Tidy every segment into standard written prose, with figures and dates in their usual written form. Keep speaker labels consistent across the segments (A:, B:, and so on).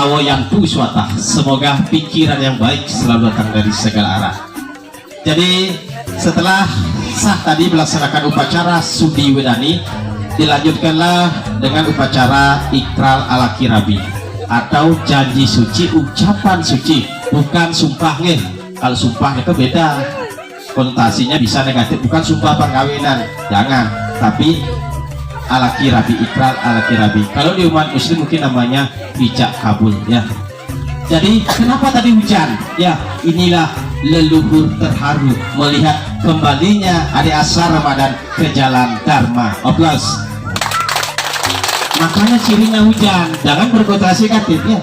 A: tawayantu swata, semoga pikiran yang baik selalu datang dari segala arah. Jadi setelah sah tadi melaksanakan upacara Sudi Wedani, dilanjutkanlah dengan upacara ikrar ala kirabi atau janji suci, ucapan suci, bukan sumpah nih. Kalau sumpah itu beda, konotasinya bisa negatif, bukan sumpah perkawinan, jangan, tapi ala kirabi, ikrar ala kirabi. Kalau di umat muslim mungkin namanya ijab kabul ya. Jadi kenapa tadi hujan? Ya, inilah leluhur terharu melihat kembalinya adik asar Ramadan ke jalan Dharma. Oplos. Makanya cirinya hujan, jangan berkonotasi negatif ya.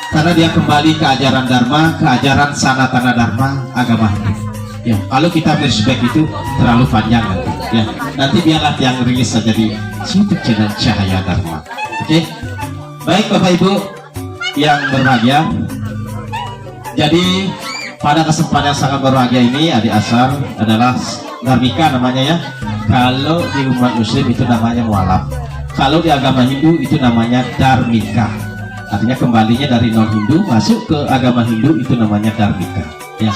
A: Karena dia kembali ke ajaran Dharma, ke ajaran Sanatana Dharma, agama Hindu. Ya, kalau kita berspek itu terlalu panjang nanti. Ya, nanti biarlah yang rilis saja di YouTube channel Cahaya Dharma. Oke, baik Bapak Ibu yang berbahagia. Jadi pada kesempatan yang sangat berbahagia ini, adik asar adalah dharmika namanya ya. Kalau di umat muslim itu namanya mualaf. Kalau di agama Hindu itu namanya dharmika. Artinya kembalinya dari non Hindu masuk ke agama Hindu itu namanya dharmika. Ya,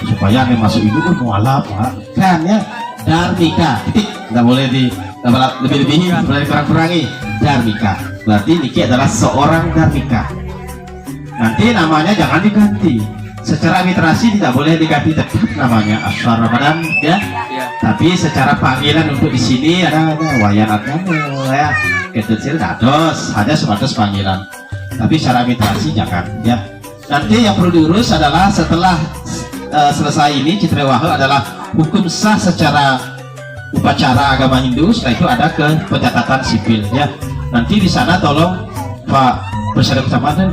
A: supaya yang masuk Hindu pun mualaf kan ya. Dharmika, titik, nggak boleh lebih-lebihin, boleh kurang-kurangi. Dharmika, berarti Niki adalah seorang dharmika. Nanti namanya jangan diganti. Secara literasi tidak boleh diganti, tetap namanya Asar Ramadan ya. Tapi secara panggilan untuk di sini ada wayan agama ya. Kecil dados, hanya sebatas panggilan. Tapi secara literasi jangan ya. Nanti yang perlu diurus adalah setelah selesai ini Citrewaha adalah hukum sah secara upacara agama Hindu. Setelah itu ada ke pencatatan sipil ya. Nanti di sana tolong Pak Presiden Kecamatan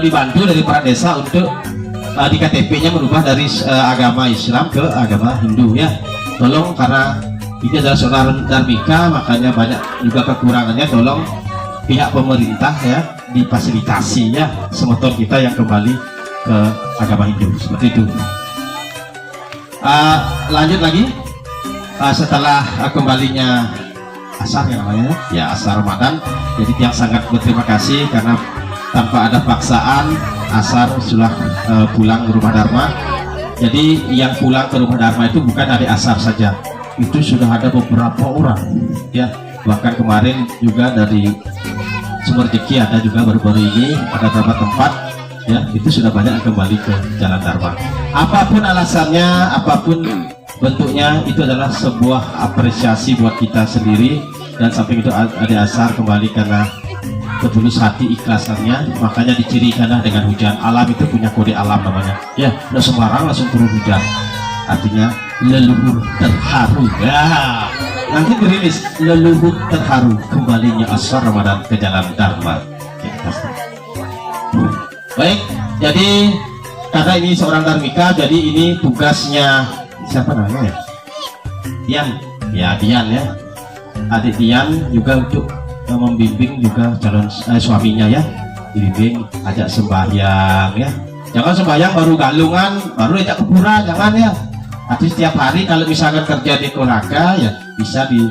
A: dibantu dari para desa untuk di KTP-nya merubah dari agama Islam ke agama Hindu ya. Tolong, karena ini adalah seorang dharmika, makanya banyak juga kekurangannya. Tolong pihak pemerintah ya difasilitasi ya semeton kita yang kembali ke agama Hindu seperti itu. Lanjut lagi setelah kembalinya asar yang namanya ya asar Ramadan. Jadi yang sangat berterima kasih karena tanpa ada paksaan asar sudah pulang ke rumah Dharma. Jadi yang pulang ke rumah Dharma itu bukan adik asar saja, itu sudah ada beberapa orang ya. Bahkan kemarin juga dari Sumber Rezeki ada juga baru-baru ini ada beberapa tempat ya, itu sudah banyak kembali ke jalan Dharma. Apapun alasannya, apapun bentuknya, itu adalah sebuah apresiasi buat kita sendiri. Dan samping itu adik asar kembali karena ketulus hati ikhlasannya, makanya dicirikanlah dengan hujan. Alam itu punya kode alam namanya ya, udah sembarang langsung turun hujan, artinya leluhur terharu ya. Nanti dirilis leluhur terharu kembalinya asar Ramadan ke jalan Dharma. Baik, jadi karena ini seorang dharmika, jadi ini tugasnya siapa namanya ya? Dian ya, adik Dian juga untuk membimbing juga calon suaminya ya, dibimbing, ajak sembahyang ya. Jangan sembahyang baru galungan, baru ajak kepura, jangan ya. Artinya setiap hari kalau misalkan kerja di Kolaka ya bisa di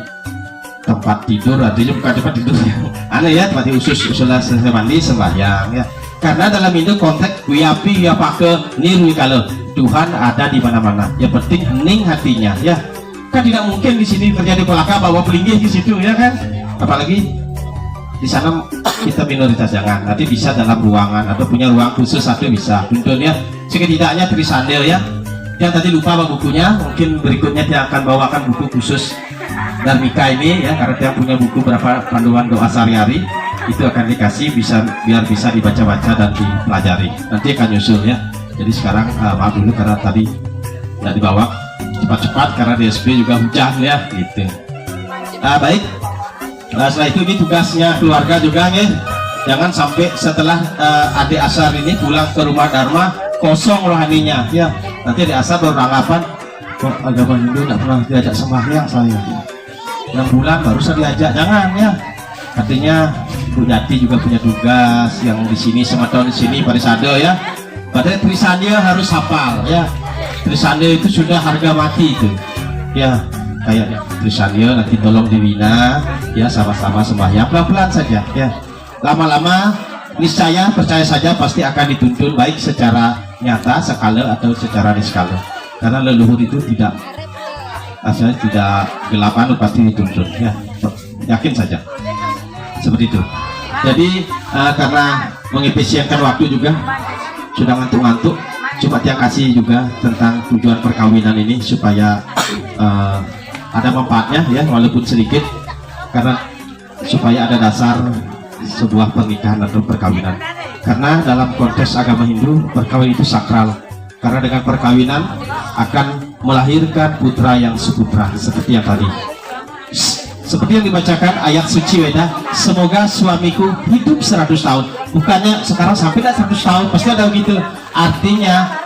A: tempat tidur, artinya bukan tempat tidur ya, aneh ya, tempat khusus usulah selesai mandi sembahyang ya. Karena dalam itu konteks wiapi ya pakai niru, kalau Tuhan ada di mana-mana, yang penting hening hatinya ya. Kan tidak mungkin di sini kerja di Kolaka bawa pelinggih di situ ya kan, apalagi di sana kita minoritas, jangan. Nanti bisa dalam ruangan atau punya ruang khusus satu bisa. Contohnya setidaknya Trisandil ya, yang tadi lupa bawa bukunya, mungkin berikutnya dia akan bawakan buku khusus dharmika ini ya, karena dia punya buku berapa panduan doa sehari-hari, itu akan dikasih biar bisa dibaca-baca dan dipelajari. Nanti akan nyusul ya. Jadi sekarang maaf dulu karena tadi tidak dibawa cepat-cepat karena DSP juga hujan ya gitu. Baik. Setelah itu ini tugasnya keluarga juga ya. Jangan sampai setelah adik asar ini pulang ke rumah Dharma kosong rohaninya ya. Nanti adik asar beranggapan kok agama Hindu tidak pernah diajak sembahyang saya. 6 bulan baru saya diajak, jangan ya. Artinya Bu Jati juga punya tugas yang di sini semeton di sini Parisade ya. Padahal Trisande harus hafal ya. Trisande itu sudah harga mati itu ya. Kayak Trisande nanti tolong dibina ya, sama-sama sembahyang pelan-pelan saja ya. Lama-lama niscaya percaya saja pasti akan dituntun baik secara nyata skala atau secara niskala, karena leluhur itu tidak asalnya tidak gelapan pasti dituntun ya, yakin saja seperti itu. Jadi karena mengefisienkan waktu juga sudah ngantuk-ngantuk, cuma yang kasih juga tentang tujuan perkawinan ini supaya ada manfaatnya ya walaupun sedikit, karena supaya ada dasar sebuah pernikahan atau perkawinan. Karena dalam konteks agama Hindu perkawinan itu sakral, karena dengan perkawinan akan melahirkan putra yang seputra seperti yang tadi, seperti yang dibacakan ayat suci Weda, semoga suamiku hidup 100 tahun, bukannya sekarang sampai 100 tahun, pasti ada begitu. Artinya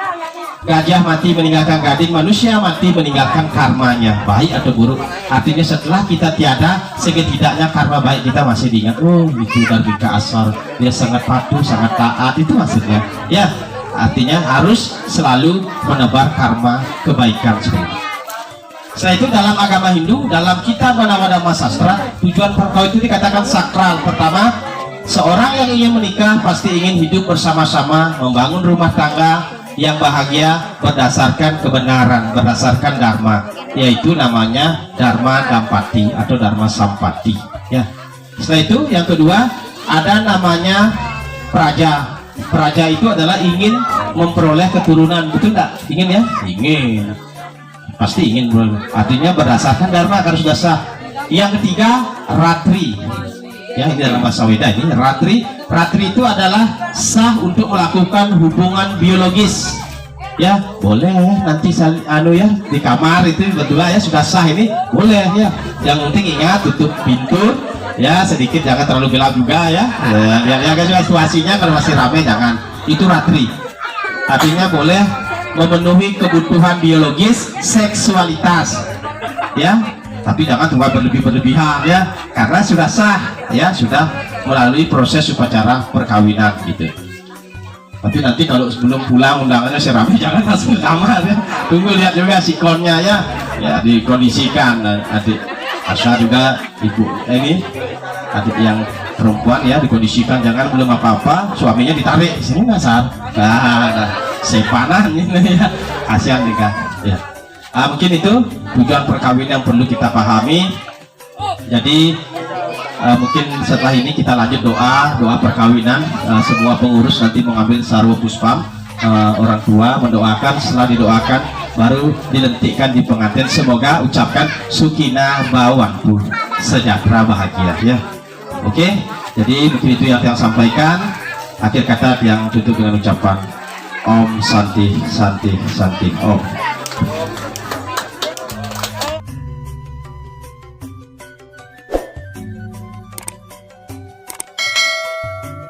A: gajah mati meninggalkan gading, manusia mati meninggalkan karmanya, baik atau buruk. Artinya setelah kita tiada, setidaknya karma baik kita masih diingat. Oh, itu Darbika Asar, dia sangat patuh, sangat taat, itu maksudnya ya. Artinya harus selalu menebar karma kebaikan seperti. Setelah itu dalam agama Hindu, dalam kitab Manawada Sastra, tujuan perkawinan itu dikatakan sakral. Pertama, seorang yang ingin menikah pasti ingin hidup bersama-sama, membangun rumah tangga yang bahagia berdasarkan kebenaran, berdasarkan dharma, yaitu namanya dharma dampati atau dharma sampati ya. Setelah itu yang kedua ada namanya praja. Praja itu adalah ingin memperoleh keturunan, betul enggak? Ingin ya? Ingin, pasti ingin, artinya berdasarkan dharma harus sudah sah. Yang ketiga ratri ya, ini dalam bahasa Weda ini ratri. Ratri itu adalah sah untuk melakukan hubungan biologis ya, boleh nanti ya di kamar itu berdua ya, sudah sah ini boleh ya. Yang penting ingat tutup pintu ya, sedikit jangan terlalu gelap juga ya, ya situasinya kalau masih ramai jangan. Itu ratri, artinya boleh memenuhi kebutuhan biologis seksualitas ya, tapi jangan tunggu berlebihan ya, karena sudah sah ya, sudah melalui proses upacara perkawinan gitu. Tapi nanti kalau sebelum pulang undangannya serami, jangan langsung ke kamar ya, tunggu lihat juga sikonnya ya, ya dikondisikan. Adik Asha juga ibu ini adik yang perempuan ya dikondisikan, jangan belum apa-apa suaminya ditarik sini nasar, nah sepanan ini ya, kasihan juga ya. Mungkin itu tujuan perkawinan yang perlu kita pahami. Jadi mungkin setelah ini kita lanjut doa perkawinan. Semua pengurus nanti mengambil sarwa puspam, orang tua mendoakan, setelah didoakan baru dilentikkan di pengantin. Semoga ucapkan sukina bawantu, sejahtera bahagia ya. Oke, jadi mungkin itu yang sampaikan. Akhir kata yang tutup dengan ucapan Om Santi Santi Santi Om.